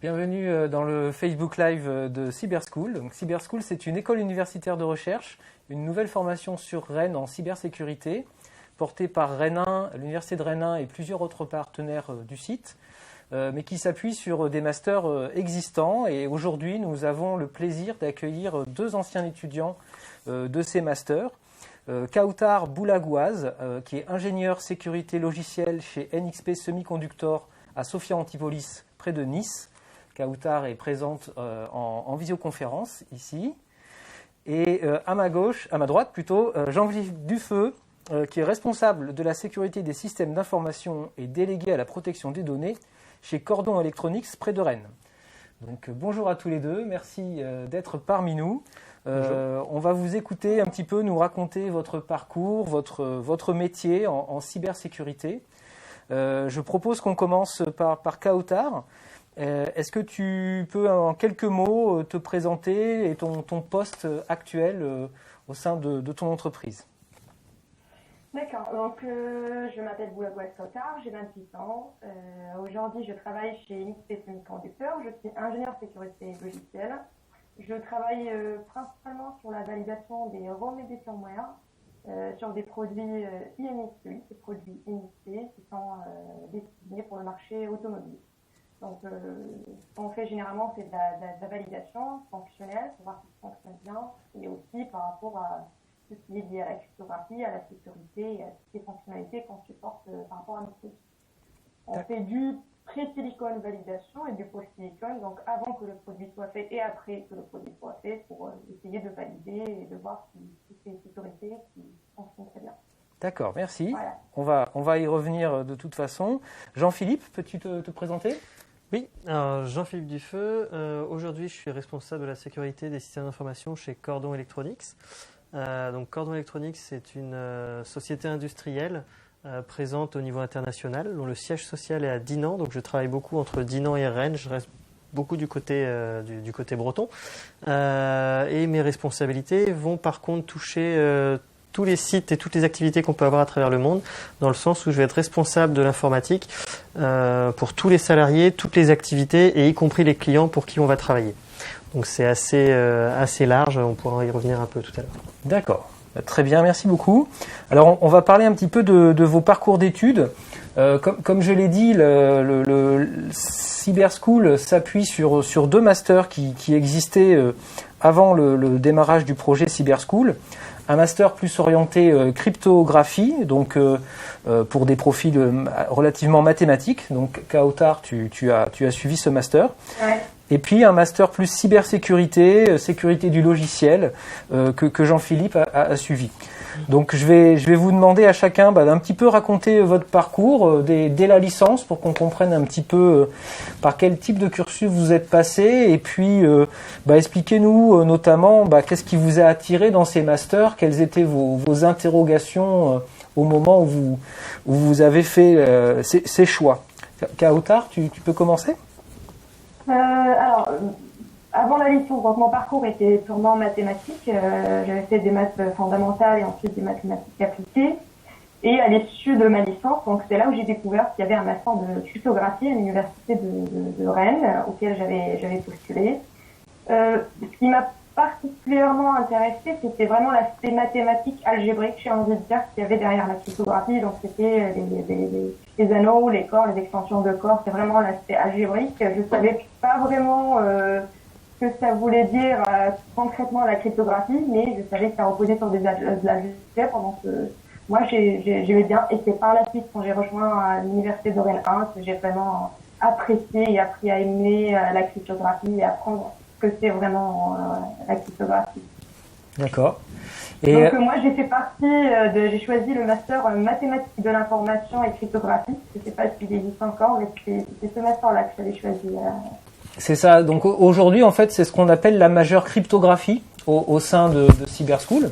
Bienvenue dans le Facebook Live de Cyberschool. Donc, Cyberschool, c'est une école universitaire de recherche, une nouvelle formation sur Rennes en cybersécurité, portée par Rennes 1, l'université de Rennes 1 et plusieurs autres partenaires du site, mais qui s'appuie sur des masters existants. Et aujourd'hui, nous avons le plaisir d'accueillir deux anciens étudiants de ces masters. Kautar Boulagouaz, qui est ingénieur sécurité logicielle chez NXP Semiconductor à Sophia Antipolis, près de Nice. Kautar est présente en visioconférence ici. Et à ma droite plutôt, Jean-Philippe Dufeu, qui est responsable de la sécurité des systèmes d'information et délégué à la protection des données chez Cordon Electronics près de Rennes. Donc bonjour à tous les deux, merci d'être parmi nous. On va vous écouter un petit peu, nous raconter votre parcours, votre métier en cybersécurité. Je propose qu'on commence par Kautar. Est-ce que tu peux en quelques mots te présenter et ton poste actuel au sein de ton entreprise? D'accord, donc je m'appelle Boulagouaz Kautar, j'ai 28 ans. Aujourd'hui, je travaille chez NXP Semiconductor, je suis ingénieur sécurité logicielle. Je travaille principalement sur la validation des ROM et des firmware sur des produits INXP, des produits NXP qui sont destinés pour le marché automobile. Donc, ce qu'on fait généralement, c'est de la validation fonctionnelle pour voir si ça fonctionne bien et aussi par rapport à tout ce qui est lié à la cryptographie, à la sécurité et à toutes les fonctionnalités qu'on supporte par rapport à nos produits. On fait du pré-silicone validation et du post-silicone, donc avant que le produit soit fait et après que le produit soit fait pour essayer de valider et de voir si c'est une sécurité qui fonctionne très bien. D'accord, merci. Voilà. On va y revenir de toute façon. Jean-Philippe, peux-tu te présenter ? Oui, alors Jean-Philippe Dufeu. Aujourd'hui, je suis responsable de la sécurité des systèmes d'information chez Cordon Electronics. Donc Cordon Electronics, c'est une société industrielle présente au niveau international, dont le siège social est à Dinan. Donc je travaille beaucoup entre Dinan et Rennes. Je reste beaucoup du côté breton. Et mes responsabilités vont par contre toucher tous les sites et toutes les activités qu'on peut avoir à travers le monde, dans le sens où je vais être responsable de l'informatique pour tous les salariés, toutes les activités et y compris les clients pour qui on va travailler. Donc c'est assez large, on pourra y revenir un peu tout à l'heure. D'accord, très bien, merci beaucoup. Alors on va parler un petit peu de vos parcours d'études. Comme je l'ai dit, le Cyberschool s'appuie sur deux masters qui existaient avant le démarrage du projet Cyberschool. Un master plus orienté cryptographie, donc pour des profils relativement mathématiques. Donc Kautar, tu as suivi ce master. Ouais. Et puis un master plus cybersécurité, sécurité du logiciel, que Jean-Philippe a suivi. Donc je vais vous demander à chacun d'un petit peu raconter votre parcours dès la licence pour qu'on comprenne un petit peu par quel type de cursus vous êtes passé et puis expliquez-nous notamment qu'est-ce qui vous a attiré dans ces masters, quelles étaient vos interrogations au moment où vous avez fait ces choix. Kautar, tu peux commencer ? Alors, avant la licence, donc mon parcours était purement mathématique. J'avais fait des maths fondamentales et ensuite des mathématiques appliquées. Et à l'issue de ma licence, donc c'est là où j'ai découvert qu'il y avait un master de cryptographie à l'université de Rennes, auquel j'avais postulé. Ce qui m'a particulièrement intéressée, c'était vraiment l'aspect mathématique algébrique, j'ai envie de dire, qu'il y avait derrière la cryptographie. Donc c'était les anneaux, les corps, les extensions de corps, c'est vraiment l'aspect algébrique. Je savais pas vraiment ce que ça voulait dire concrètement la cryptographie, mais je savais que ça reposait sur de l'algèbre. Donc moi j'aimais bien, et c'est par la suite quand j'ai rejoint l'université de Rennes 1 que j'ai vraiment apprécié et appris à aimer la cryptographie et apprendre ce que c'est vraiment la cryptographie. D'accord. Et donc moi j'ai fait partie j'ai choisi le master mathématiques de l'information et cryptographie. Je ne sais pas s'il existe encore, mais c'est ce master-là que j'avais choisi. C'est ça. Donc aujourd'hui, en fait, c'est ce qu'on appelle la majeure cryptographie au sein de Cyberschool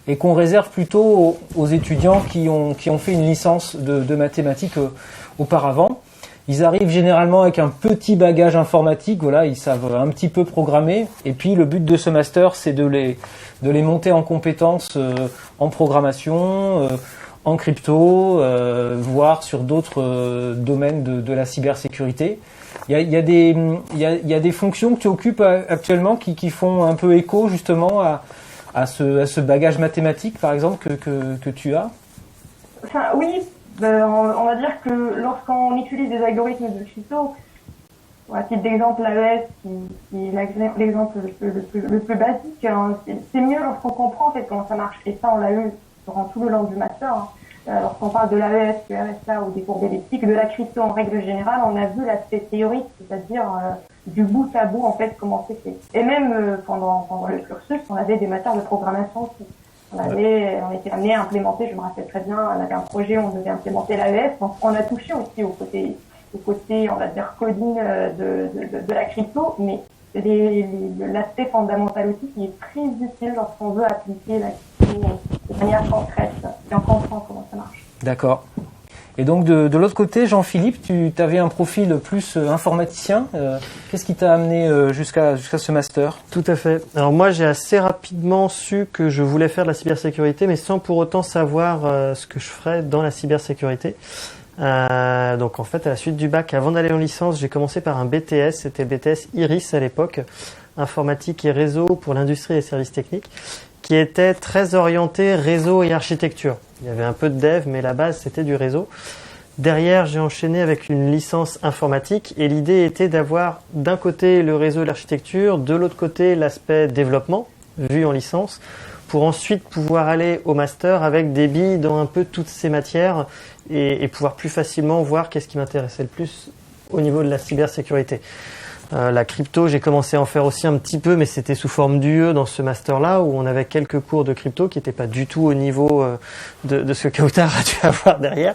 et qu'on réserve plutôt aux étudiants qui ont fait une licence de mathématiques auparavant. Ils arrivent généralement avec un petit bagage informatique, voilà, ils savent un petit peu programmer. Et puis le but de ce master, c'est de les monter en compétences en programmation, en crypto, voire sur d'autres domaines de la cybersécurité. Il y a des fonctions que tu occupes actuellement qui font un peu écho justement à ce bagage mathématique, par exemple, que tu as. Enfin, oui, on va dire que lorsqu'on utilise des algorithmes de crypto, à titre d'exemple, l'AES, qui est l'exemple le plus basique, hein, c'est mieux lorsqu'on comprend en fait comment ça marche. Et ça, on l'a eu durant tout le long du master. Hein. Lorsqu'on parle de l'AES, du RSA ou des courbes elliptiques, de la crypto en règle générale, on a vu l'aspect théorique, c'est-à-dire du bout à bout en fait comment c'est fait. Et même pendant le cursus, on avait des matières de programmation aussi. On était amené à implémenter, je me rappelle très bien, on avait un projet où on devait implémenter l'AES, donc on a touché aussi au côté, on va dire, coding de la crypto, mais l'aspect fondamental aussi qui est très utile lorsqu'on veut appliquer la crypto de manière concrète et on comprend comment ça marche. D'accord. Et donc de l'autre côté, Jean-Philippe, tu avais un profil plus informaticien. Qu'est-ce qui t'a amené jusqu'à ce master? Tout à fait. Alors moi, j'ai assez rapidement su que je voulais faire de la cybersécurité, mais sans pour autant savoir ce que je ferais dans la cybersécurité. Donc en fait, à la suite du bac, avant d'aller en licence, j'ai commencé par un BTS. C'était BTS Iris à l'époque, informatique et réseau pour l'industrie et les services techniques, qui était très orienté réseau et architecture. Il y avait un peu de dev, mais la base, c'était du réseau. Derrière, j'ai enchaîné avec une licence informatique et l'idée était d'avoir d'un côté le réseau et l'architecture, de l'autre côté l'aspect développement, vu en licence, pour ensuite pouvoir aller au master avec des billes dans un peu toutes ces matières et pouvoir plus facilement voir qu'est-ce qui m'intéressait le plus au niveau de la cybersécurité. La crypto, j'ai commencé à en faire aussi un petit peu, mais c'était sous forme d'UE dans ce master-là, où on avait quelques cours de crypto qui n'étaient pas du tout au niveau de ce que Kautar a dû avoir derrière,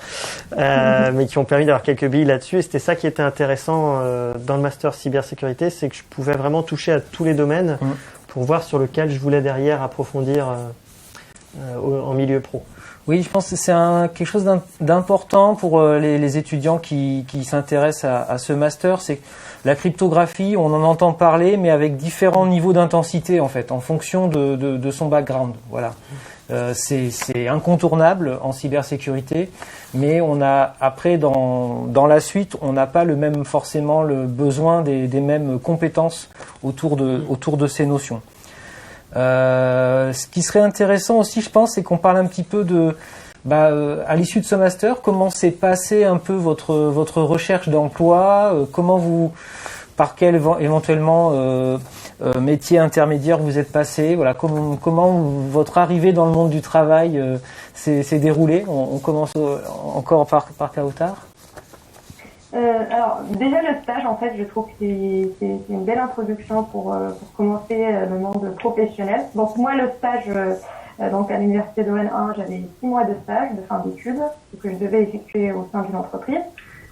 mais qui ont permis d'avoir quelques billes là-dessus. Et c'était ça qui était intéressant dans le master cybersécurité, c'est que je pouvais vraiment toucher à tous les domaines pour voir sur lequel je voulais derrière approfondir en milieu pro. Oui, je pense que c'est quelque chose d'important pour les étudiants qui s'intéressent à ce master. C'est que la cryptographie, on en entend parler, mais avec différents niveaux d'intensité en fait, en fonction de son background. Voilà, c'est incontournable en cybersécurité, mais on a après dans la suite, on n'a pas forcément le besoin des mêmes compétences autour de ces notions. Ce qui serait intéressant aussi, je pense, c'est qu'on parle un petit peu à l'issue de ce master, comment s'est passé un peu votre recherche d'emploi, par quel éventuellement métier intermédiaire vous êtes passé, voilà, comment votre arrivée dans le monde du travail s'est déroulée. On commence encore par Kautar. Alors déjà le stage, en fait, je trouve que c'est une belle introduction pour commencer le monde professionnel. Donc moi le stage donc à l'université de Rennes 1, j'avais 6 mois de stage de fin d'études que je devais effectuer au sein d'une entreprise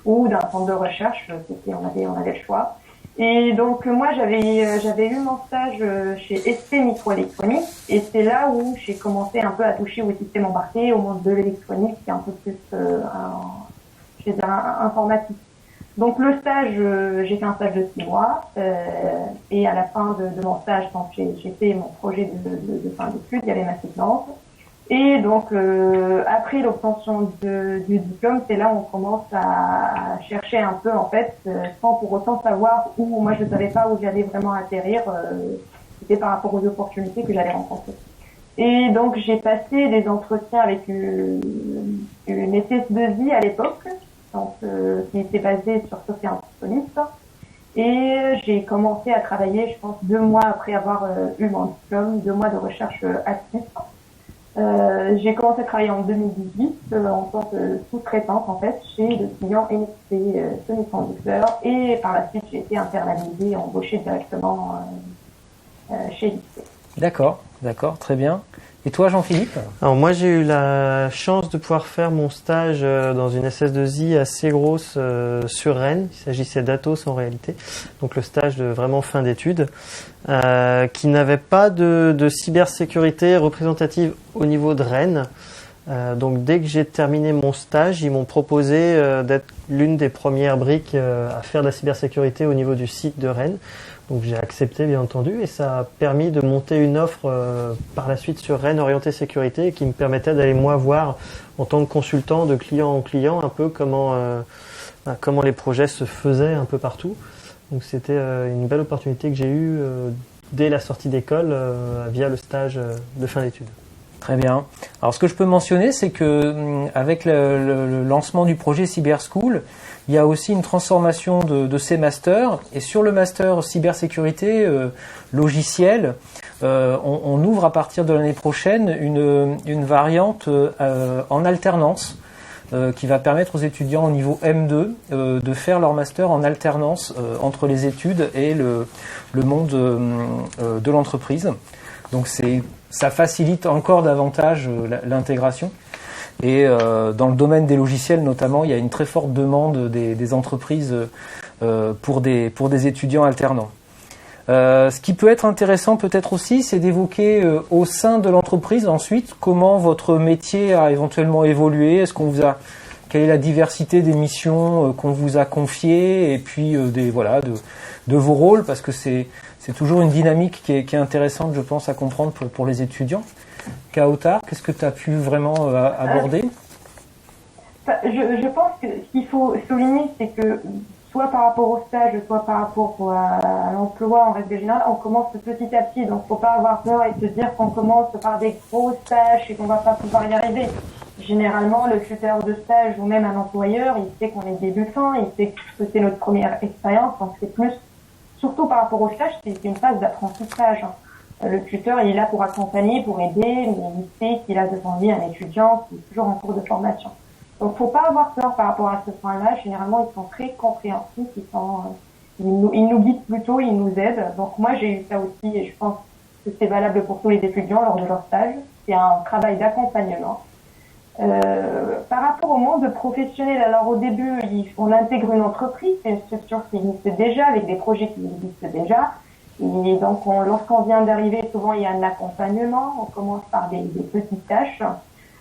ou d'un centre de recherche. On avait le choix. Et donc moi j'avais eu mon stage chez ST Microélectronique et c'est là où j'ai commencé un peu à toucher au système embarqué, au monde de l'électronique, qui est un peu plus informatique. Donc le stage, j'ai fait un stage de 6 mois et à la fin de mon stage, quand j'ai fait mon projet de fin d'études, il y avait ma soutenance. Et donc après l'obtention du diplôme, c'est là où on commence à chercher un peu en fait, sans pour autant savoir où. Moi, je ne savais pas où j'allais vraiment atterrir. C'était par rapport aux opportunités que j'allais rencontrer. Et donc j'ai passé des entretiens avec une SS2I à l'époque. Donc, qui était basé sur Sophia Antipolis. Et j'ai commencé à travailler, je pense, 2 mois après avoir eu mon diplôme, 2 mois de recherche active. J'ai commencé à travailler en 2018 en tant que sous-traitante, en fait, chez le client NXP Semiconductor. Et par la suite, j'ai été internalisée, embauchée directement chez NXP. D'accord, très bien. Et toi, Jean-Philippe? Alors moi, j'ai eu la chance de pouvoir faire mon stage dans une SS2I assez grosse sur Rennes. Il s'agissait d'Atos en réalité. Donc le stage de vraiment fin d'études, qui n'avait pas de cybersécurité représentative au niveau de Rennes. Donc dès que j'ai terminé mon stage, ils m'ont proposé d'être l'une des premières briques à faire de la cybersécurité au niveau du site de Rennes. Donc j'ai accepté bien entendu et ça a permis de monter une offre par la suite sur Rennes orientée sécurité qui me permettait d'aller moi voir en tant que consultant de client en client un peu comment comment les projets se faisaient un peu partout. Donc c'était une belle opportunité que j'ai eue dès la sortie d'école via le stage de fin d'études. Très bien. Alors ce que je peux mentionner, c'est que avec le lancement du projet Cyber School, il y a aussi une transformation de ces masters. Et sur le master cybersécurité logiciel, on ouvre à partir de l'année prochaine une variante en alternance qui va permettre aux étudiants au niveau M2 de faire leur master en alternance entre les études et le monde de l'entreprise. Donc ça facilite encore davantage l'intégration. Et dans le domaine des logiciels notamment, il y a une très forte demande des entreprises pour des étudiants alternants. Ce qui peut être intéressant peut-être aussi, c'est d'évoquer au sein de l'entreprise ensuite comment votre métier a éventuellement évolué. Quelle est la diversité des missions qu'on vous a confiées et puis de vos rôles, parce que c'est toujours une dynamique qui est intéressante, je pense, à comprendre pour les étudiants. Kautar, qu'est-ce que tu as pu vraiment aborder ? Je pense que ce qu'il faut souligner, c'est que soit par rapport au stage, soit par rapport à l'emploi en règle générale, on commence petit à petit. Donc, faut pas avoir peur et se dire qu'on commence par des gros stages et qu'on va pas pouvoir y arriver. Généralement, le tuteur de stage ou même un employeur, il sait qu'on est débutant, il sait que c'est notre première expérience. Donc, c'est plus, surtout par rapport au stage, c'est une phase d'apprentissage. Le tuteur, il est là pour accompagner, pour aider, mais il sait qu'il a devant lui un étudiant qui est toujours en cours de formation. Donc, faut pas avoir peur par rapport à ce point-là. Généralement, ils sont très compréhensifs, ils nous guident plutôt, ils nous aident. Donc, moi, j'ai eu ça aussi et je pense que c'est valable pour tous les étudiants lors de leur stage. C'est un travail d'accompagnement. Par rapport au monde professionnel, alors au début, on intègre une entreprise, c'est une structure qui existe déjà, avec des projets qui existent déjà. Et donc, lorsqu'on vient d'arriver, souvent il y a un accompagnement. On commence par des petites tâches.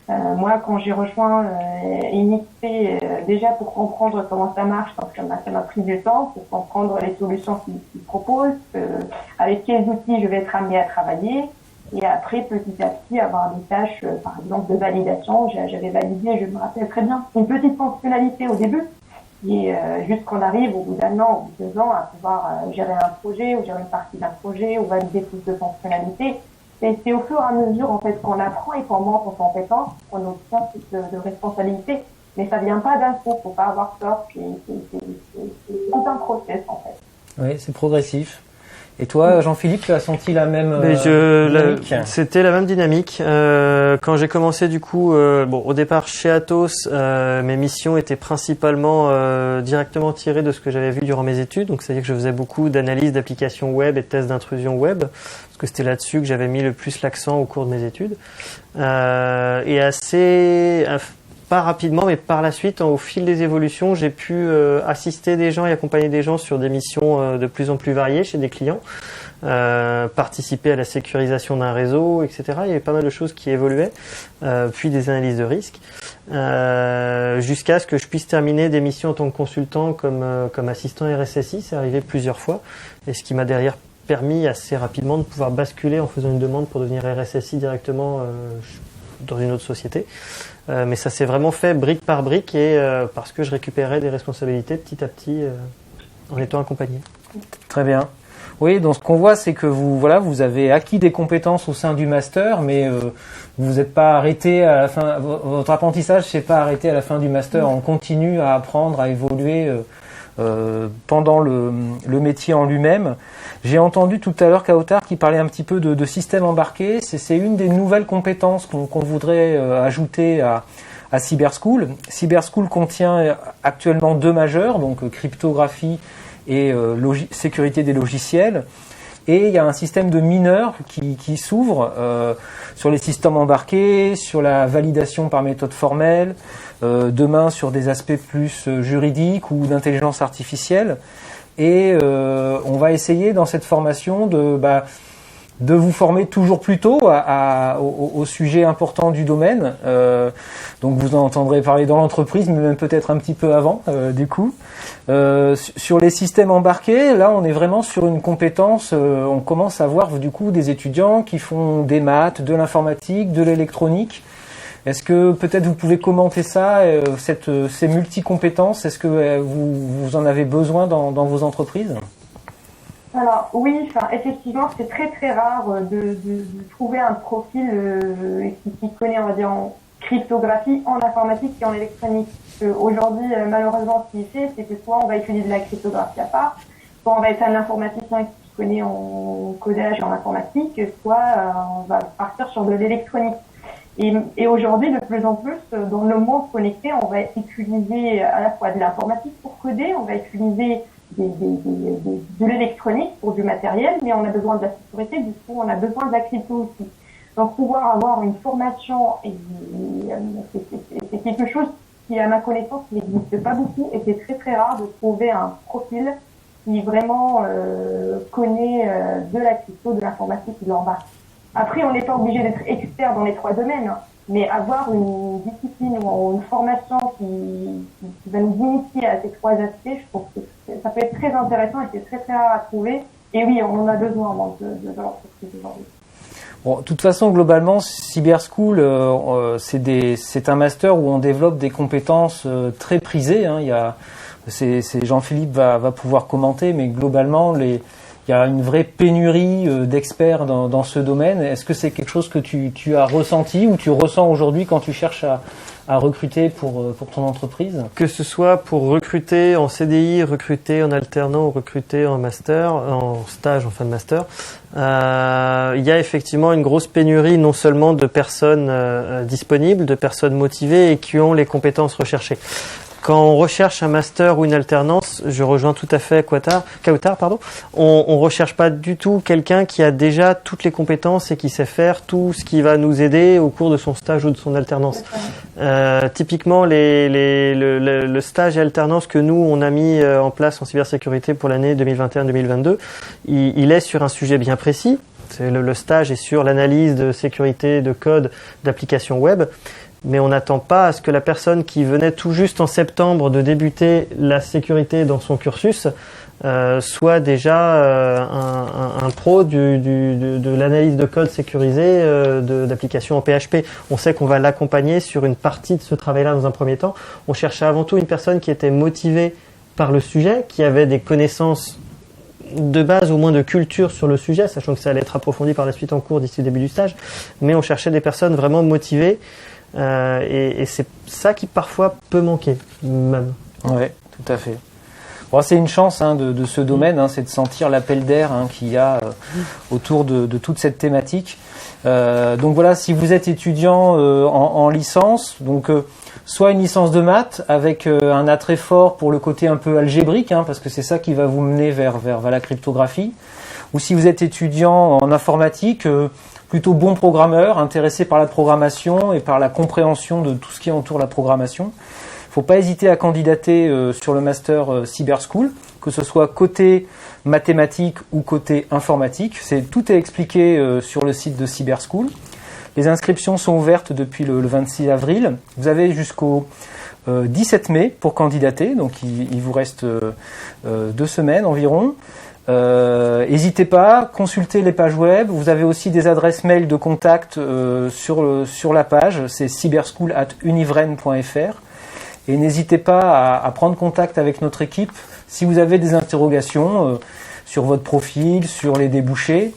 Moi, quand j'ai rejoint INXP, déjà pour comprendre comment ça marche, parce que ça m'a pris du temps pour comprendre les solutions qu'ils proposent, avec quels outils je vais être amenée à travailler. Et après, petit à petit, avoir des tâches, par exemple, de validation. J'avais validé, je me rappelle très bien, une petite fonctionnalité au début. Et juste qu'on arrive au bout d'un an, au bout de 2 ans, à pouvoir gérer un projet ou gérer une partie d'un projet ou valider plus de fonctionnalités. Et c'est au fur et à mesure, en fait, qu'on apprend et qu'on monte en compétences, qu'on obtient plus de responsabilités. Mais ça vient pas d'un coup, faut pas avoir peur. C'est tout un process, en fait. Oui, c'est progressif. Et toi, Jean-Philippe, tu as senti la même dynamique ? C'était la même dynamique. Quand j'ai commencé, du coup, au départ chez Atos, mes missions étaient principalement directement tirées de ce que j'avais vu durant mes études. Donc, c'est-à-dire que je faisais beaucoup d'analyse d'applications web et de tests d'intrusion web, parce que c'était là-dessus que j'avais mis le plus l'accent au cours de mes études. Pas rapidement, mais par la suite, au fil des évolutions, j'ai pu assister des gens et accompagner des gens sur des missions de plus en plus variées chez des clients, participer à la sécurisation d'un réseau, etc. Il y avait pas mal de choses qui évoluaient, puis des analyses de risques, jusqu'à ce que je puisse terminer des missions en tant que consultant comme assistant RSSI. C'est arrivé plusieurs fois, et ce qui m'a derrière permis assez rapidement de pouvoir basculer en faisant une demande pour devenir RSSI directement dans une autre société. Mais ça s'est vraiment fait brique par brique et parce que je récupérais des responsabilités petit à petit en étant accompagné. Très bien. Oui, donc ce qu'on voit, c'est que vous avez acquis des compétences au sein du master, mais vous n'êtes pas arrêté à la fin. Votre apprentissage s'est pas arrêté à la fin du master. On continue à apprendre, à évoluer pendant le métier en lui-même. J'ai entendu tout à l'heure Kautar qui parlait un petit peu de système embarqué. C'est une des nouvelles compétences qu'on voudrait ajouter à Cyber School. Cyber School contient actuellement 2 majeurs, donc cryptographie et sécurité des logiciels. Et il y a un système de mineurs qui s'ouvre sur les systèmes embarqués, sur la validation par méthode formelle, demain sur des aspects plus juridiques ou d'intelligence artificielle. Et on va essayer dans cette formation de vous former toujours plus tôt au sujet important du domaine. Donc vous en entendrez parler dans l'entreprise, mais même peut-être un petit peu avant, du coup. Sur les systèmes embarqués, là on est vraiment sur une compétence, on commence à voir du coup des étudiants qui font des maths, de l'informatique, de l'électronique, Est-ce que peut-être vous pouvez commenter ça, ces multi-compétences, est-ce que vous en avez besoin dans vos entreprises? Alors oui, effectivement, c'est très très rare de trouver un profil qui connaît, on va dire, en cryptographie, en informatique et en électronique. Aujourd'hui, malheureusement, ce qui est fait, c'est que soit on va étudier de la cryptographie à part, soit on va être un informaticien qui connaît en codage et en informatique, soit on va partir sur de l'électronique. Et aujourd'hui, de plus en plus, dans le monde connecté, on va utiliser à la fois de l'informatique pour coder, on va utiliser de l'électronique pour du matériel, mais on a besoin de la sécurité, du coup on a besoin de la crypto aussi. Donc pouvoir avoir une formation, c'est quelque chose qui, à ma connaissance, n'existe pas beaucoup, et c'est très très rare de trouver un profil qui vraiment connaît de la crypto, de l'informatique et de l'embarque. Après, on n'est pas obligé d'être expert dans les 3 domaines, hein, mais avoir une discipline ou une formation qui va nous initier à ces 3 aspects, je trouve que ça peut être très intéressant et c'est très très rare à trouver. Et oui, on en a besoin de l'entreprise aujourd'hui. Bon, de toute façon, globalement, Cyberschool, c'est un master où on développe des compétences très prisées. Hein. Jean-Philippe va pouvoir commenter, mais globalement, il y a une vraie pénurie d'experts dans ce domaine. Est-ce que c'est quelque chose que tu as ressenti ou tu ressens aujourd'hui quand tu cherches à recruter pour ton entreprise? Que ce soit pour recruter en CDI, recruter en alternant ou recruter en master, en stage en fin de master, il y a effectivement une grosse pénurie non seulement de personnes disponibles, de personnes motivées et qui ont les compétences recherchées. Quand on recherche un master ou une alternance, je rejoins tout à fait Kautar, on recherche pas du tout quelqu'un qui a déjà toutes les compétences et qui sait faire tout ce qui va nous aider au cours de son stage ou de son alternance. Typiquement, le stage et alternance que nous, on a mis en place en cybersécurité pour l'année 2021-2022, il est sur un sujet bien précis. Le stage est sur l'analyse de sécurité de code d'applications web. Mais on n'attend pas à ce que la personne qui venait tout juste en septembre de débuter la sécurité dans son cursus soit déjà un pro de l'analyse de code sécurisé d'applications en PHP. On sait qu'on va l'accompagner sur une partie de ce travail-là dans un premier temps. On cherchait avant tout une personne qui était motivée par le sujet, qui avait des connaissances de base, au moins de culture sur le sujet, sachant que ça allait être approfondi par la suite en cours d'ici le début du stage. Mais on cherchait des personnes vraiment motivées. Et c'est ça qui parfois peut manquer même. Ouais, tout à fait. Bon, c'est une chance de ce domaine, c'est de sentir l'appel d'air qu'il y a autour de toute cette thématique. Donc voilà, si vous êtes étudiant en licence, donc soit une licence de maths avec un attrait fort pour le côté un peu algébrique, parce que c'est ça qui va vous mener vers la cryptographie, ou si vous êtes étudiant en informatique, plutôt bon programmeur, intéressé par la programmation et par la compréhension de tout ce qui entoure la programmation. Il ne faut pas hésiter à candidater sur le master Cyberschool, que ce soit côté mathématiques ou côté informatique. Tout est expliqué sur le site de Cyberschool. Les inscriptions sont ouvertes depuis le 26 avril. Vous avez jusqu'au 17 mai pour candidater, donc il vous reste 2 semaines environ. N'hésitez pas, consultez les pages web. Vous avez aussi des adresses mail de contact sur la page. C'est cyberschool@univren.fr. Et n'hésitez pas à prendre contact avec notre équipe si vous avez des interrogations sur votre profil, sur les débouchés.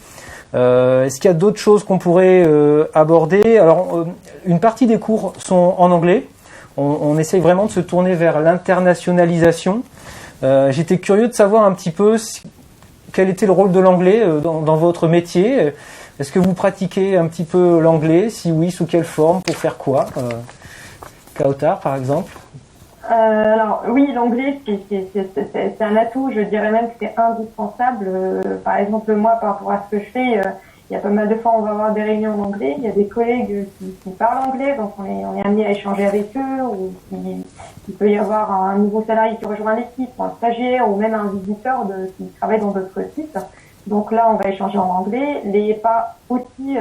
Est-ce qu'il y a d'autres choses qu'on pourrait aborder? Alors, une partie des cours sont en anglais. On essaye vraiment de se tourner vers l'internationalisation. J'étais curieux de savoir un petit peu quel était le rôle de l'anglais dans votre métier. Est-ce que vous pratiquez un petit peu l'anglais? Si oui, sous quelle forme? Pour faire quoi? Kautar, par exemple. Alors oui, l'anglais c'est un atout, je dirais même que c'est indispensable. Par exemple, moi, par rapport à ce que je fais, il y a pas mal de fois on va avoir des réunions en anglais, il y a des collègues qui parlent anglais, donc on est amené à échanger avec eux, ou il peut y avoir un nouveau salarié qui rejoint l'équipe, un stagiaire ou même un visiteur qui travaille dans d'autres sites. Donc là, on va échanger en anglais. Pas aussi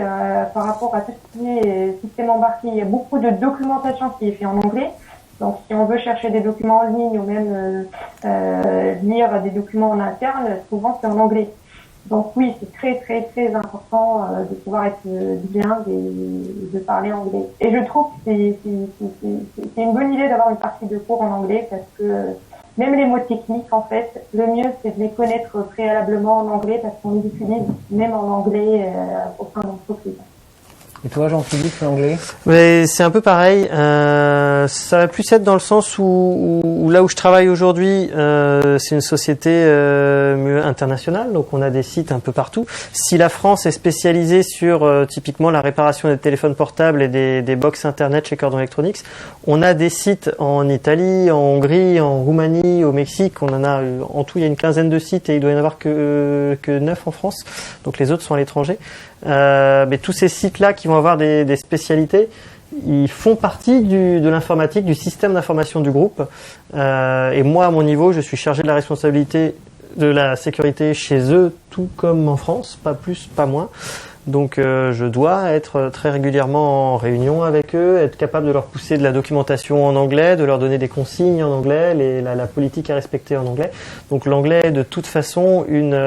par rapport à tout ce qui est système embarqué, il y a beaucoup de documentation qui est fait en anglais. Donc si on veut chercher des documents en ligne ou même lire des documents en interne, souvent c'est en anglais. Donc oui, c'est très très très important de pouvoir être bilingue et de parler anglais. Et je trouve que c'est une bonne idée d'avoir une partie de cours en anglais parce que même les mots techniques, en fait, le mieux c'est de les connaître préalablement en anglais parce qu'on les utilise même en anglais au sein d'entreprise. Et toi, Jean-Philippe, l'anglais? Mais c'est un peu pareil. Ça va plus être dans le sens où là où je travaille aujourd'hui, c'est une société internationale, donc on a des sites un peu partout. Si la France est spécialisée sur typiquement la réparation des téléphones portables et des box internet chez Cordon Electronics, on a des sites en Italie, en Hongrie, en Roumanie, au Mexique. On en a en tout, il y a une quinzaine de sites et il doit y en avoir que 9 en France. Donc les autres sont à l'étranger. Mais tous ces sites-là qui vont avoir des spécialités, ils font partie de l'informatique, du système d'information du groupe. Et moi, à mon niveau, je suis chargé de la responsabilité de la sécurité chez eux, tout comme en France, pas plus, pas moins. Donc je dois être très régulièrement en réunion avec eux, être capable de leur pousser de la documentation en anglais, de leur donner des consignes en anglais, la politique à respecter en anglais. Donc l'anglais est de toute façon une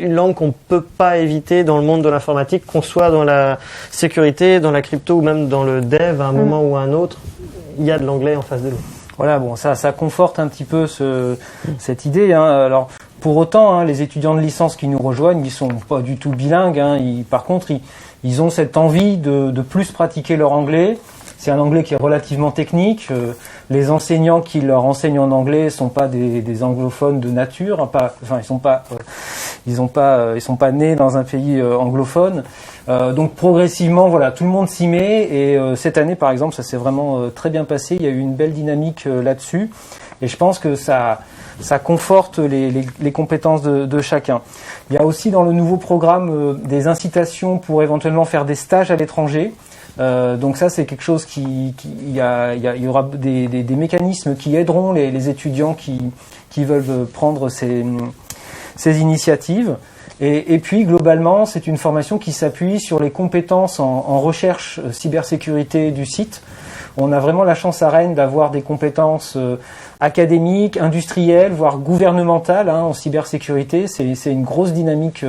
langue qu'on ne peut pas éviter dans le monde de l'informatique, qu'on soit dans la sécurité, dans la crypto ou même dans le dev, à un moment ou à un autre, il y a de l'anglais en face de nous. Voilà, bon, ça conforte un petit peu cette idée. Alors, pour autant, les étudiants de licence qui nous rejoignent, ils sont pas du tout bilingues. Par contre, ils ont cette envie de plus pratiquer leur anglais. C'est un anglais qui est relativement technique. Les enseignants qui leur enseignent en anglais sont pas des anglophones de nature. Ils sont pas nés dans un pays anglophone. Donc progressivement, voilà, tout le monde s'y met. Et cette année, par exemple, ça s'est vraiment très bien passé. Il y a eu une belle dynamique là-dessus. Et je pense que ça conforte les compétences de chacun. Il y a aussi dans le nouveau programme des incitations pour éventuellement faire des stages à l'étranger. Donc ça, c'est quelque chose il y aura des mécanismes qui aideront les étudiants qui veulent prendre ces initiatives. Et puis globalement, c'est une formation qui s'appuie sur les compétences en recherche cybersécurité du site. On a vraiment la chance à Rennes d'avoir des compétences académiques, industrielles, voire gouvernementales en cybersécurité. C'est une grosse dynamique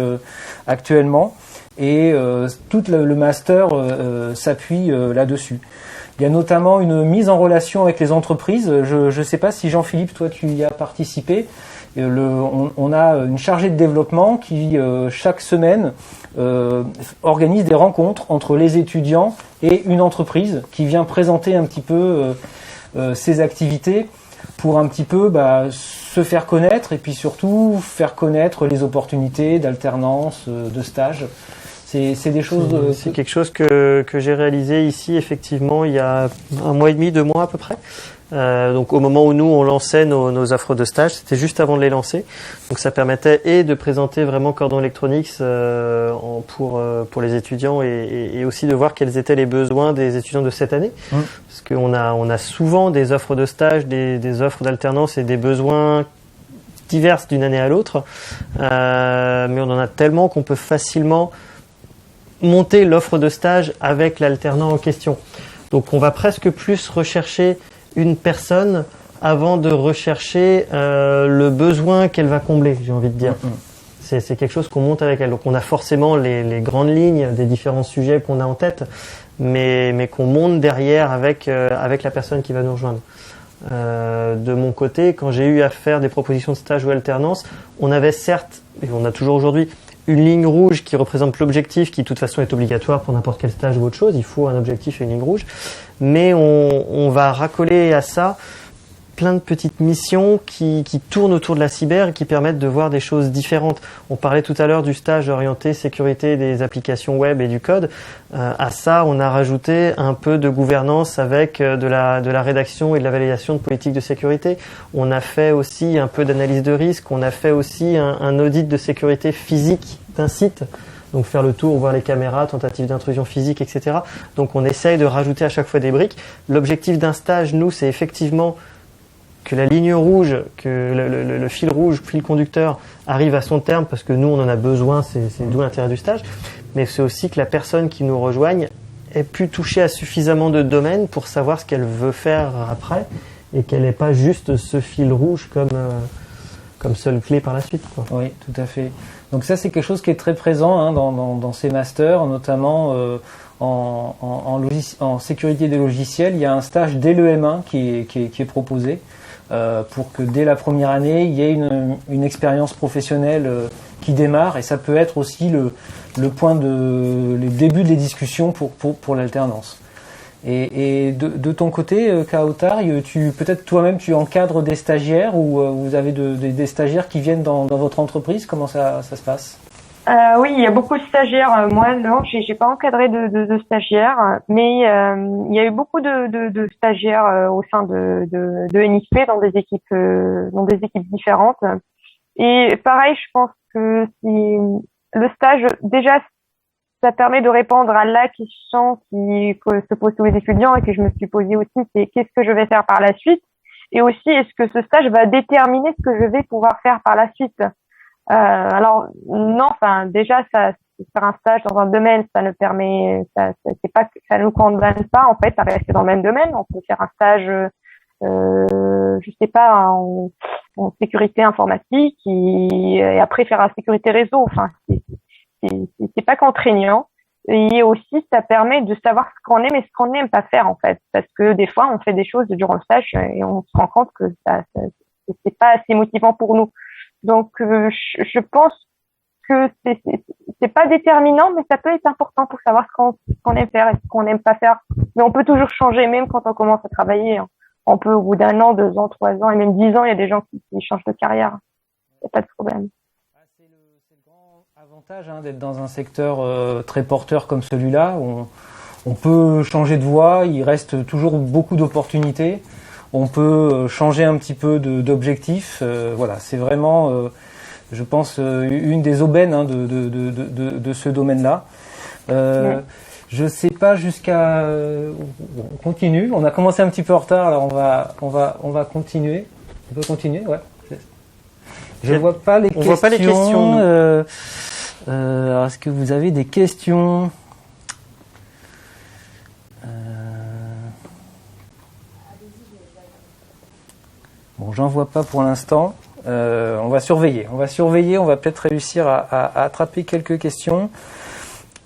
actuellement. Et tout le master s'appuie là-dessus. Il y a notamment une mise en relation avec les entreprises. Je ne sais pas si Jean-Philippe, toi tu y as participé. On a une chargée de développement qui chaque semaine organise des rencontres entre les étudiants et une entreprise qui vient présenter un petit peu ses activités pour un petit peu se faire connaître et puis surtout faire connaître les opportunités d'alternance, de stage. C'est des choses. C'est quelque chose que j'ai réalisé ici effectivement il y a 1 mois et demi, 2 mois à peu près. Donc au moment où nous on lançait nos offres de stage, c'était juste avant de les lancer. Donc ça permettait de présenter vraiment Cordon Electronics pour les étudiants et aussi de voir quels étaient les besoins des étudiants de cette année. Parce qu'on a souvent des offres de stage, des offres d'alternance et des besoins divers d'une année à l'autre. Mais on en a tellement qu'on peut facilement monter l'offre de stage avec l'alternant en question. Donc on va presque plus rechercher une personne avant de rechercher le besoin qu'elle va combler, j'ai envie de dire. C'est quelque chose qu'on monte avec elle. Donc on a forcément les grandes lignes des différents sujets qu'on a en tête, mais qu'on monte derrière avec la personne qui va nous rejoindre. De mon côté, quand j'ai eu à faire des propositions de stage ou alternance, on avait certes, et on a toujours aujourd'hui, une ligne rouge qui représente l'objectif qui de toute façon est obligatoire pour n'importe quel stage ou autre chose. Il faut un objectif et une ligne rouge. Mais on va racoler à ça plein de petites missions qui tournent autour de la cyber et qui permettent de voir des choses différentes. On parlait tout à l'heure du stage orienté sécurité des applications web et du code. À ça, on a rajouté un peu de gouvernance avec de la rédaction et de la validation de politiques de sécurité. On a fait aussi un peu d'analyse de risque. On a fait aussi un audit de sécurité physique d'un site. Donc faire le tour, voir les caméras, tentative d'intrusion physique, etc. Donc on essaye de rajouter à chaque fois des briques. L'objectif d'un stage, nous, c'est effectivement que la ligne rouge, que le fil rouge, fil conducteur arrive à son terme parce que nous on en a besoin, c'est d'où l'intérêt du stage, mais c'est aussi que la personne qui nous rejoigne ait pu toucher à suffisamment de domaines pour savoir ce qu'elle veut faire après et qu'elle n'ait pas juste ce fil rouge comme comme seule clé par la suite, quoi. Oui, tout à fait. Donc ça, c'est quelque chose qui est très présent hein, dans ces masters, notamment en sécurité des logiciels. Il y a un stage dès le M1 qui est proposé pour que dès la première année, il y ait une expérience professionnelle qui démarre. Et ça peut être aussi le point le début des discussions pour l'alternance. Et de ton côté, Kautar, peut-être toi-même tu encadres des stagiaires ou vous avez des stagiaires qui viennent dans votre entreprise. Comment ça se passe? Oui, il y a beaucoup de stagiaires. Moi, non, j'ai pas encadré de stagiaires, mais il y a eu beaucoup de stagiaires au sein de NXP dans des équipes différentes. Et pareil, je pense que si le stage, déjà, ça permet de répondre à la question que se posent tous les étudiants et que je me suis posée aussi, c'est qu'est-ce que je vais faire par la suite? Et aussi, est-ce que ce stage va déterminer ce que je vais pouvoir faire par la suite? Alors non, enfin déjà, faire un stage dans un domaine, ça ne permet, c'est pas, ça ne nous condamne pas en fait à rester dans le même domaine. On peut faire un stage, je sais pas, en sécurité informatique et après faire la sécurité réseau. Enfin, c'est pas contraignant. Et aussi, ça permet de savoir ce qu'on aime et ce qu'on n'aime pas faire, en fait. Parce que des fois, on fait des choses durant le stage et on se rend compte que c'est pas assez motivant pour nous. Donc, je pense que c'est pas déterminant, mais ça peut être important pour savoir ce qu'on aime faire et ce qu'on n'aime pas faire. Mais on peut toujours changer, même quand on commence à travailler. On peut, au bout d'1 an, 2 ans, 3 ans, et même 10 ans, il y a des gens qui changent de carrière. Il n'y a pas de problème. C'est le grand avantage hein, d'être dans un secteur très porteur comme celui-là. On peut changer de voie, il reste toujours beaucoup d'opportunités. On peut changer un petit peu d'objectif. Voilà, c'est vraiment, je pense, une des aubaines hein, de ce domaine-là. Ouais. Je sais pas jusqu'à. On continue. On a commencé un petit peu en retard, alors on va continuer. On peut continuer, ouais. Je vois pas les questions. On voit pas les questions. Alors, est-ce que vous avez des questions? Bon, j'en vois pas pour l'instant. On va surveiller. On va peut-être réussir à attraper quelques questions.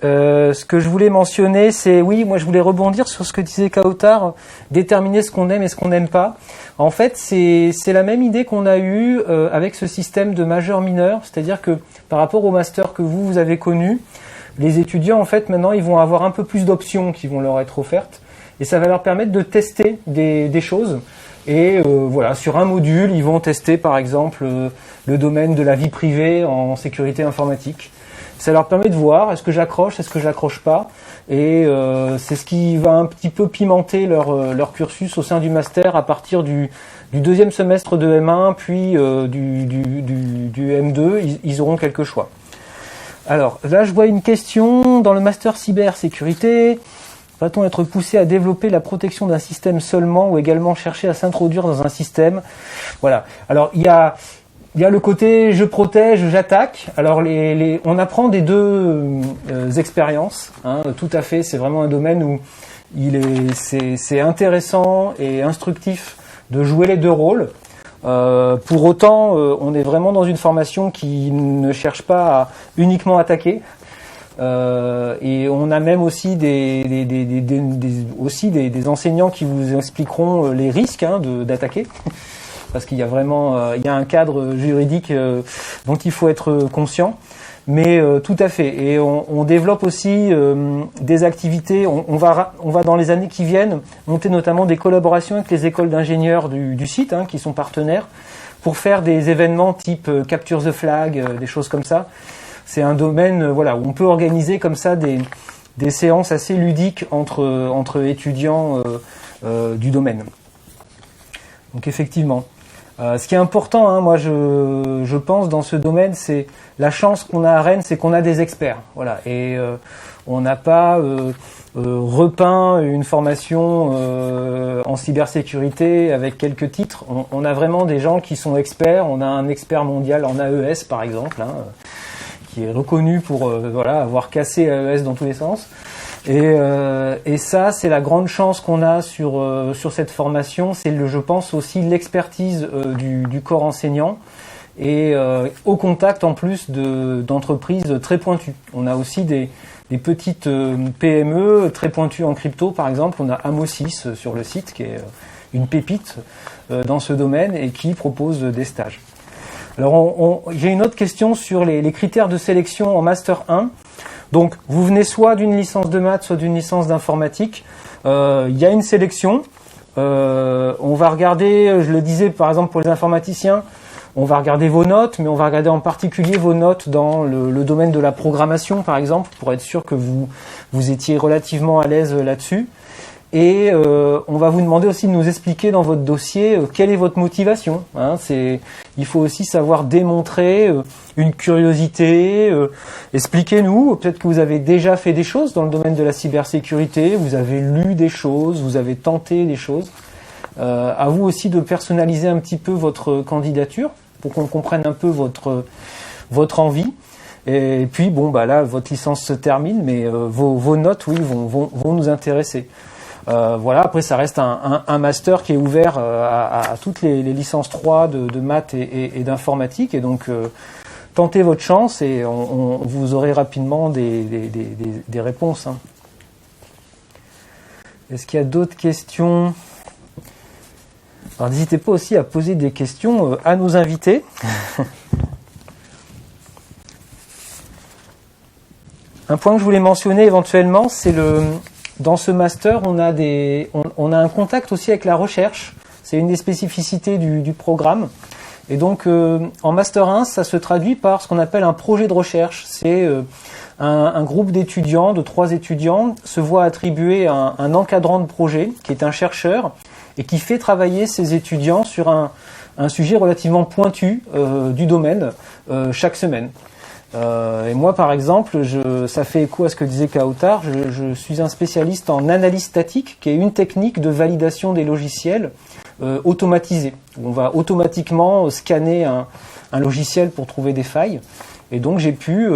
Ce que je voulais mentionner, c'est, oui, moi je voulais rebondir sur ce que disait Kautar, déterminer ce qu'on aime et ce qu'on n'aime pas. En fait, c'est la même idée qu'on a eue avec ce système de majeur-mineur, c'est-à-dire que par rapport au master que vous avez connu, les étudiants, en fait, maintenant, ils vont avoir un peu plus d'options qui vont leur être offertes, et ça va leur permettre de tester des choses. Et voilà, sur un module, ils vont tester, par exemple, le domaine de la vie privée en sécurité informatique. Ça leur permet de voir, est-ce que j'accroche, est-ce que j'accroche pas, et c'est ce qui va un petit peu pimenter leur cursus au sein du master à partir du 2e semestre de M1, puis du M2, ils auront quelques choix. Alors là, je vois une question dans le master cybersécurité. Va-t-on être poussé à développer la protection d'un système seulement ou également chercher à s'introduire dans un système? Voilà. Alors il y a le côté je protège, j'attaque. Alors on apprend des deux expériences, hein, tout à fait. C'est vraiment un domaine où c'est intéressant et instructif de jouer les deux rôles. Pour autant, on est vraiment dans une formation qui ne cherche pas à uniquement attaquer. Et on a même aussi des enseignants qui vous expliqueront les risques hein, d'attaquer. Parce qu'il y a vraiment il y a un cadre juridique dont il faut être conscient. Mais tout à fait. Et on développe aussi des activités. On va dans les années qui viennent monter notamment des collaborations avec les écoles d'ingénieurs du site, hein, qui sont partenaires, pour faire des événements type Capture the Flag, des choses comme ça. C'est un domaine voilà, où on peut organiser comme ça des séances assez ludiques entre étudiants du domaine. Donc effectivement. Ce qui est important, hein, moi je pense dans ce domaine, c'est la chance qu'on a à Rennes, c'est qu'on a des experts, voilà, et on n'a pas repeint une formation en cybersécurité avec quelques titres. On a vraiment des gens qui sont experts. On a un expert mondial en AES par exemple, hein, qui est reconnu pour voilà avoir cassé AES dans tous les sens. Et ça, c'est la grande chance qu'on a sur cette formation. C'est je pense aussi l'expertise du corps enseignant et au contact en plus d'entreprises très pointues. On a aussi des petites PME très pointues en crypto, par exemple. On a Amosis sur le site, qui est une pépite dans ce domaine et qui propose des stages. Alors, j'ai une autre question sur les critères de sélection en Master 1. Donc, vous venez soit d'une licence de maths, soit d'une licence d'informatique. Il y a une sélection. On va regarder, je le disais par exemple pour les informaticiens, on va regarder vos notes, mais on va regarder en particulier vos notes dans le domaine de la programmation, par exemple, pour être sûr que vous étiez relativement à l'aise là-dessus. Et on va vous demander aussi de nous expliquer dans votre dossier quelle est votre motivation. Il faut aussi savoir démontrer une curiosité. Expliquez-nous, peut-être que vous avez déjà fait des choses dans le domaine de la cybersécurité, vous avez lu des choses, vous avez tenté des choses. À vous aussi de personnaliser un petit peu votre candidature pour qu'on comprenne un peu votre envie. Et puis là, votre licence se termine, mais vos notes, oui, vont nous intéresser. Après ça reste un master qui est ouvert à toutes les licences 3 de maths et d'informatique, et donc tentez votre chance et vous aurez rapidement des réponses. Est-ce qu'il y a d'autres questions? Alors n'hésitez pas aussi à poser des questions à nos invités. Un point que je voulais mentionner éventuellement, c'est dans ce master, on a un contact aussi avec la recherche. C'est une des spécificités du programme. Et donc, en Master 1, ça se traduit par ce qu'on appelle un projet de recherche. C'est un groupe d'étudiants, de 3 étudiants, se voit attribuer un encadrant de projet, qui est un chercheur, et qui fait travailler ses étudiants sur un sujet relativement pointu du domaine chaque semaine. Et moi, par exemple, ça fait écho à ce que disait Kautar, je suis un spécialiste en analyse statique, qui est une technique de validation des logiciels automatisée. On va automatiquement scanner un logiciel pour trouver des failles. Et donc, j'ai pu,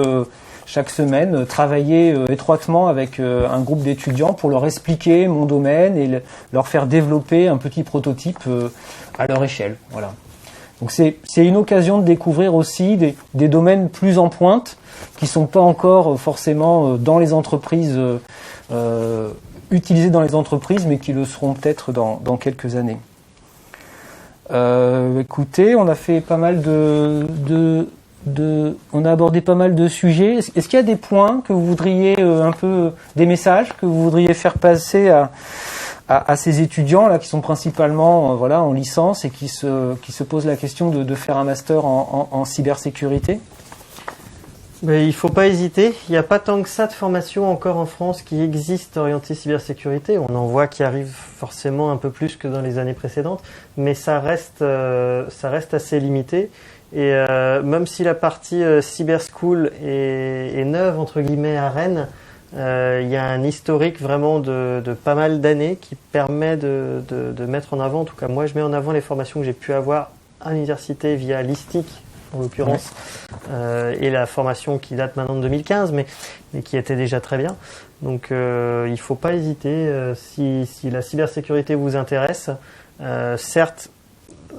chaque semaine, travailler étroitement avec un groupe d'étudiants pour leur expliquer mon domaine et leur faire développer un petit prototype à leur échelle. Voilà. Donc c'est une occasion de découvrir aussi des domaines plus en pointe qui sont pas encore forcément dans les entreprises, utilisés dans les entreprises, mais qui le seront peut-être dans quelques années. Écoutez, on a fait pas mal on a abordé pas mal de sujets. Est-ce qu'il y a des points que vous voudriez des messages que vous voudriez faire passer à ces étudiants là qui sont principalement en licence et qui se posent la question de faire un master en cybersécurité? Mais il faut pas hésiter. Il n'y a pas tant que ça de formation encore en France qui existe orientée cybersécurité. On en voit qui arrivent forcément un peu plus que dans les années précédentes, mais ça reste assez limité. Et même si la partie Cyber School est neuve entre guillemets à Rennes, il y a un historique vraiment de pas mal d'années qui permet de mettre en avant, en tout cas moi je mets en avant les formations que j'ai pu avoir à l'université via l'ISTIC en l'occurrence, et la formation qui date maintenant de 2015 mais qui était déjà très bien. Donc il faut pas hésiter si la cybersécurité vous intéresse. Certes,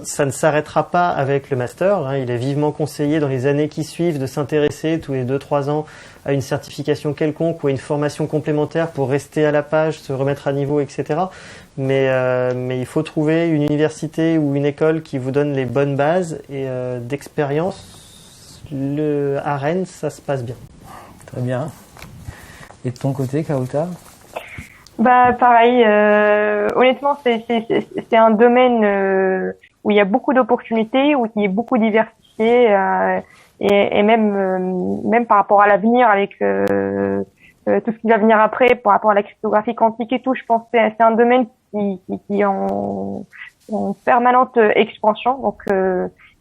ça ne s'arrêtera pas avec le master. Il est vivement conseillé dans les années qui suivent de s'intéresser tous les 2-3 ans à une certification quelconque ou à une formation complémentaire pour rester à la page, se remettre à niveau, etc. Mais il faut trouver une université ou une école qui vous donne les bonnes bases et d'expérience. À Rennes, ça se passe bien. Très bien. Et de ton côté, Kautar? Pareil. Honnêtement, c'est un domaine où il y a beaucoup d'opportunités, où il est beaucoup diversifié, et même par rapport à l'avenir, avec tout ce qui va venir après, par rapport à la cryptographie quantique et tout, je pense que c'est un domaine qui est en permanente expansion. Donc,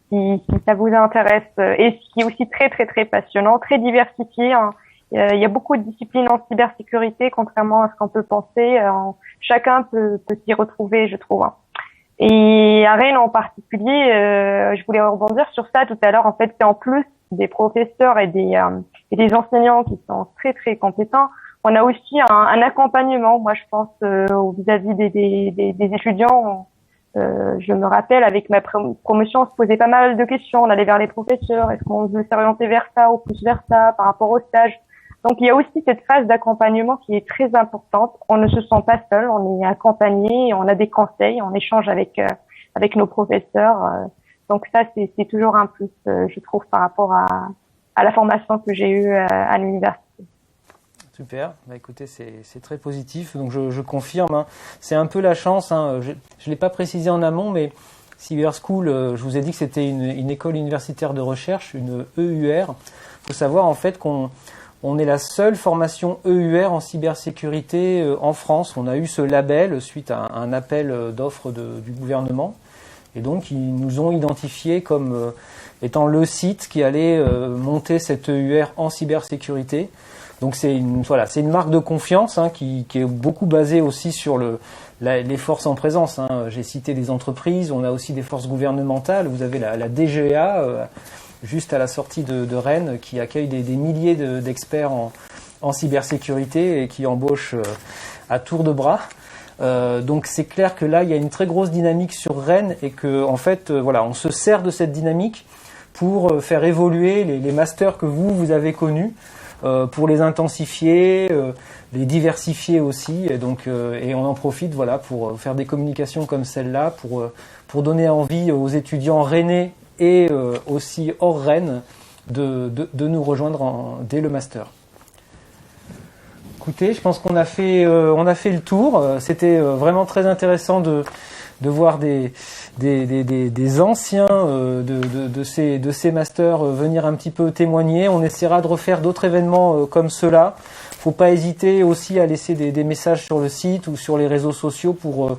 si ça vous intéresse, et ce qui est aussi très très très passionnant, très diversifié. Il y a beaucoup de disciplines en cybersécurité, contrairement à ce qu'on peut penser. Chacun peut s'y retrouver, je trouve. Et à Rennes en particulier, je voulais rebondir sur ça tout à l'heure. En fait, c'est en plus des professeurs et des enseignants qui sont très très compétents, on a aussi un accompagnement. Moi, je pense vis-à-vis des étudiants, Je me rappelle, avec ma promotion, on se posait pas mal de questions. On allait vers les professeurs. Est-ce qu'on veut s'orienter vers ça ou plus vers ça par rapport au stage? Donc, il y a aussi cette phase d'accompagnement qui est très importante. On ne se sent pas seul. On est accompagné, on a des conseils, on échange avec nos professeurs. Donc ça, c'est toujours un plus, je trouve, par rapport à la formation que j'ai eue à l'université. Super, bah écoutez, c'est très positif, donc je confirme, hein. C'est un peu la chance, hein. Je ne l'ai pas précisé en amont, mais Cyberschool, je vous ai dit que c'était une école universitaire de recherche, une EUR. Il faut savoir en fait qu'on est la seule formation EUR en cybersécurité en France. On a eu ce label suite à un appel d'offres du gouvernement, et donc ils nous ont identifié comme étant le site qui allait monter cette EUR en cybersécurité. Donc c'est une marque de confiance, hein, qui est beaucoup basée aussi sur les forces en présence, hein. J'ai cité des entreprises, on a aussi des forces gouvernementales. Vous avez la DGA juste à la sortie de Rennes qui accueille des milliers d'experts en cybersécurité et qui embauche à tour de bras. Donc c'est clair que là il y a une très grosse dynamique sur Rennes et que en fait on se sert de cette dynamique pour faire évoluer les masters que vous avez connus. Pour les intensifier, les diversifier aussi, et on en profite pour faire des communications comme celle-là, pour donner envie aux étudiants rennais et aussi hors Rennes de nous rejoindre dès le master. Écoutez, je pense qu'on a fait le tour. C'était vraiment très intéressant de voir des anciens de ces masters venir un petit peu témoigner. On essaiera de refaire d'autres événements comme ceux-là. Faut pas hésiter aussi à laisser des messages sur le site ou sur les réseaux sociaux pour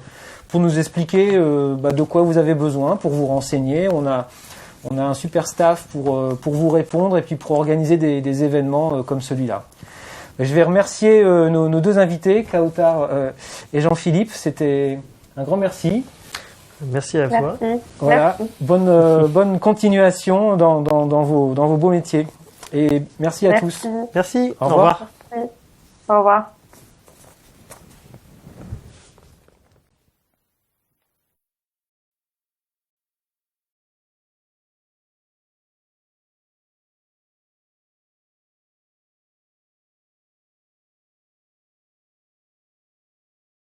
nous expliquer de quoi vous avez besoin, pour vous renseigner. On a un super staff pour vous répondre et puis pour organiser des événements comme celui-là. Je vais remercier nos deux invités, Kautar et Jean-Philippe. C'était un grand merci. Merci à toi. Voilà. Merci. Bonne continuation dans vos beaux métiers. Et merci à tous. Merci. Au revoir. Merci. Au revoir.